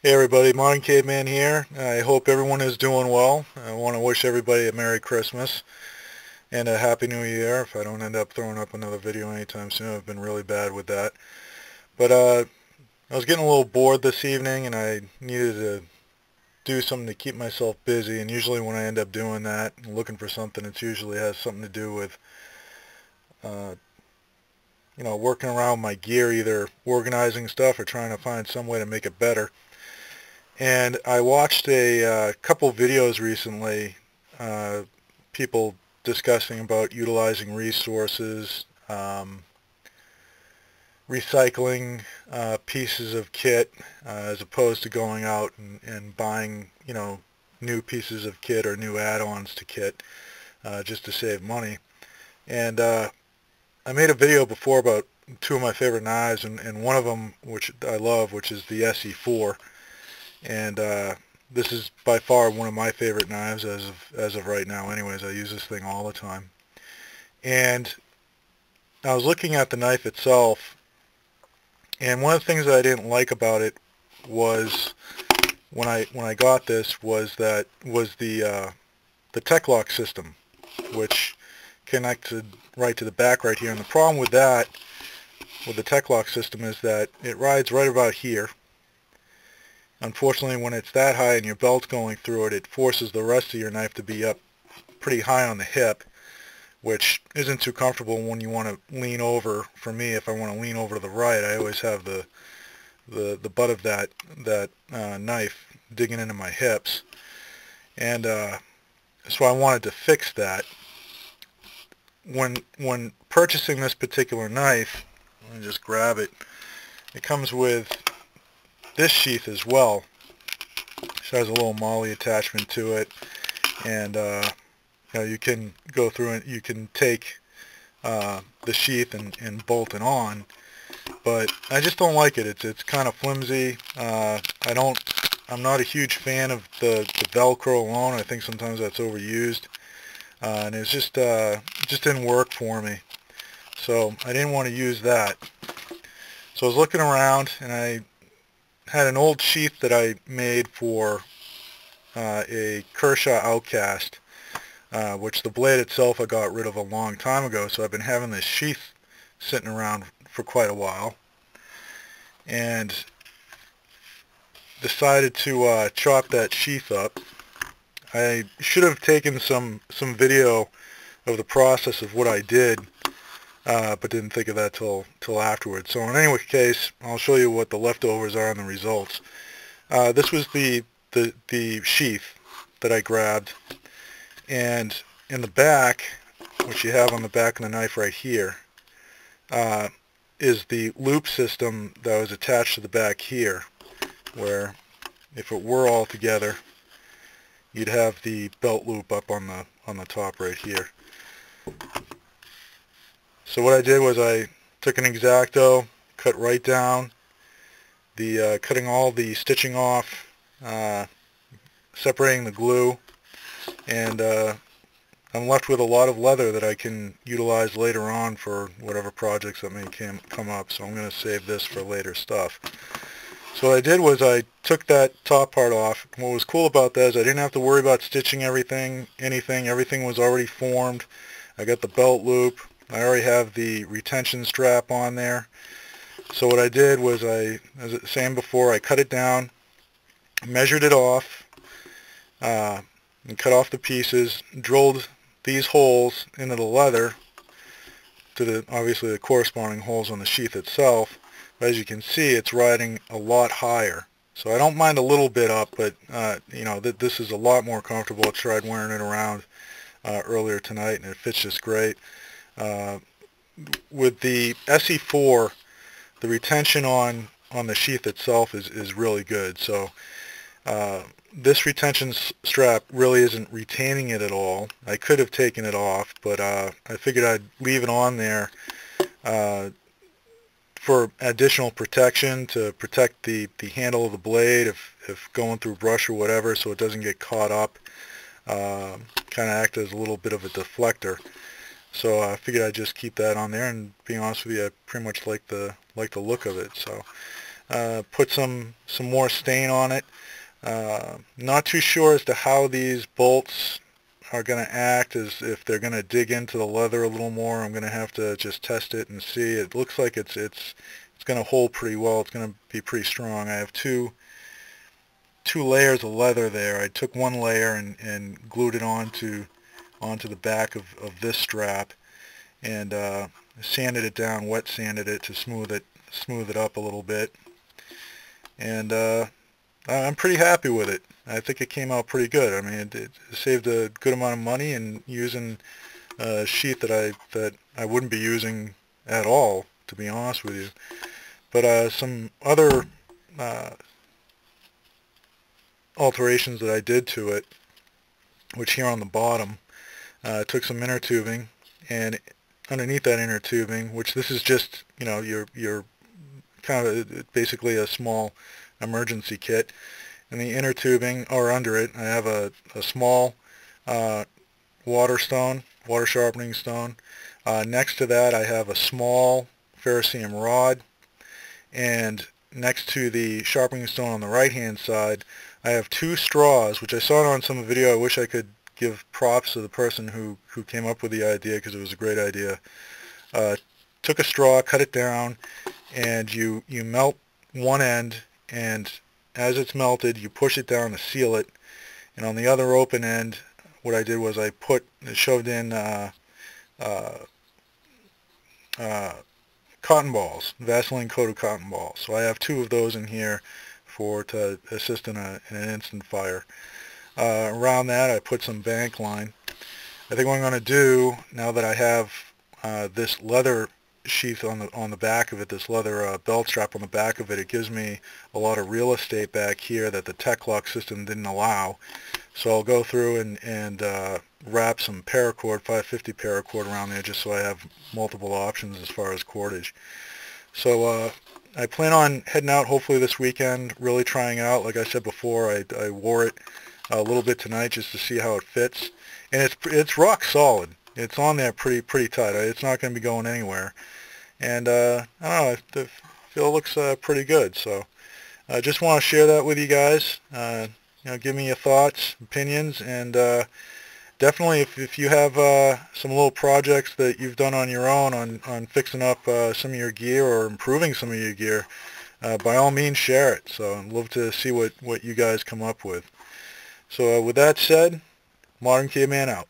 Hey everybody, Modern Caveman here. I hope everyone is doing well. I want to wish everybody a Merry Christmas and a Happy New Year if I don't end up throwing up another video anytime soon. I've been really bad with that. But I was getting a little bored this evening and I needed to do something to keep myself busy, and usually when I end up doing that and looking for something, it usually has something to do with uh, working around my gear, either organizing stuff or trying to find some way to make it better. And I watched a couple videos recently, uh, people discussing about utilizing resources, recycling pieces of kit as opposed to going out and buying, new pieces of kit or new add-ons to kit just to save money. And I made a video before about two of my favorite knives, and one of them, which I love, which is the SE4. And this is by far one of my favorite knives as of right now. Anyways, I use this thing all the time. And I was looking at the knife itself, and one of the things that I didn't like about it was when I got this was the tech lock system, which connected right to the back right here. And the problem with that, with the tech lock system, is that it rides right about here. Unfortunately, when it's that high and your belt's going through it, it forces the rest of your knife to be up pretty high on the hip, which isn't too comfortable when you want to lean over. For me, if I want to lean over to the right, I always have the butt of that knife digging into my hips. And so I wanted to fix that. When purchasing this particular knife, let me just grab it. It comes with this sheath as well. It has a little molly attachment to it, and you can go through and you can take the sheath and bolt it on. But I just don't like it. It's kind of flimsy. I'm not a huge fan of the Velcro alone. I think sometimes that's overused, and it just didn't work for me. So I didn't want to use that. So I was looking around, and I had an old sheath that I made for a Kershaw Outcast, which the blade itself I got rid of a long time ago, so I've been having this sheath sitting around for quite a while, and decided to chop that sheath up. I should have taken some video of the process of what I did, but didn't think of that till afterwards. So in any case, I'll show you what the leftovers are and the results. This was the sheath that I grabbed, and in the back, which you have on the back of the knife right here, is the loop system that was attached to the back here, where if it were all together, you'd have the belt loop up on the top right here. So what I did was I took an X-Acto, cut right down, cutting all the stitching off, separating the glue, and I'm left with a lot of leather that I can utilize later on for whatever projects that may come up, so I'm going to save this for later stuff. So what I did was I took that top part off. What was cool about that is I didn't have to worry about stitching anything. Everything was already formed. I got the belt loop. I already have the retention strap on there. So what I did was as I was saying before, I cut it down, measured it off, and cut off the pieces, drilled these holes into the leather to obviously the corresponding holes on the sheath itself. But as you can see, it's riding a lot higher. So I don't mind a little bit up, but this is a lot more comfortable. I tried wearing it around earlier tonight, and it fits just great. With the SE4, the retention on the sheath itself is really good. So this retention strap really isn't retaining it at all. I could have taken it off, but I figured I'd leave it on there for additional protection, to protect the handle of the blade if going through brush or whatever, so it doesn't get caught up. Kind of act as a little bit of a deflector. So I figured I'd just keep that on there, and being honest with you, I pretty much like the look of it. So put some more stain on it. Not too sure as to how these bolts are going to act, as if they're going to dig into the leather a little more. I'm going to have to just test it and see. It looks like it's going to hold pretty well. It's going to be pretty strong. I have two layers of leather there. I took one layer and glued it onto the back of this strap, and sanded it down, wet sanded it to smooth it up a little bit, and I'm pretty happy with it. I think it came out pretty good. I mean, it saved a good amount of money, and using a sheath that I wouldn't be using at all, to be honest with you. But some other alterations that I did to it, which here on the bottom, took some inner tubing, and underneath that inner tubing, which this is just, you know, your kind of basically a small emergency kit. In the inner tubing, or under it, I have a small water sharpening stone. Next to that, I have a small ferrocerium rod, and next to the sharpening stone on the right-hand side, I have two straws, which I saw on some video. I wish I could give props to the person who came up with the idea, because it was a great idea. Took a straw, cut it down, and you melt one end, and as it's melted, you push it down to seal it. And on the other open end, what I did was I shoved in cotton balls, Vaseline coated cotton balls. So I have two of those in here to assist in an instant fire. Around that, I put some bank line. I think what I'm going to do, now that I have this leather sheath on the back of it, this leather belt strap on the back of it, it gives me a lot of real estate back here that the Tech-Lock system didn't allow. So I'll go through and wrap some paracord, 550 paracord around there, just so I have multiple options as far as cordage. So I plan on heading out hopefully this weekend, really trying it out. Like I said before, I wore it a little bit tonight just to see how it fits, and it's rock solid. It's on there pretty tight. It's not going to be going anywhere, and I don't know, I feel it looks pretty good. So I just want to share that with you guys. You know, give me your thoughts, opinions, and definitely if you have some little projects that you've done on your own on fixing up some of your gear or improving some of your gear, by all means share it. So I'd love to see what you guys come up with. So with that said, Modern Caveman out.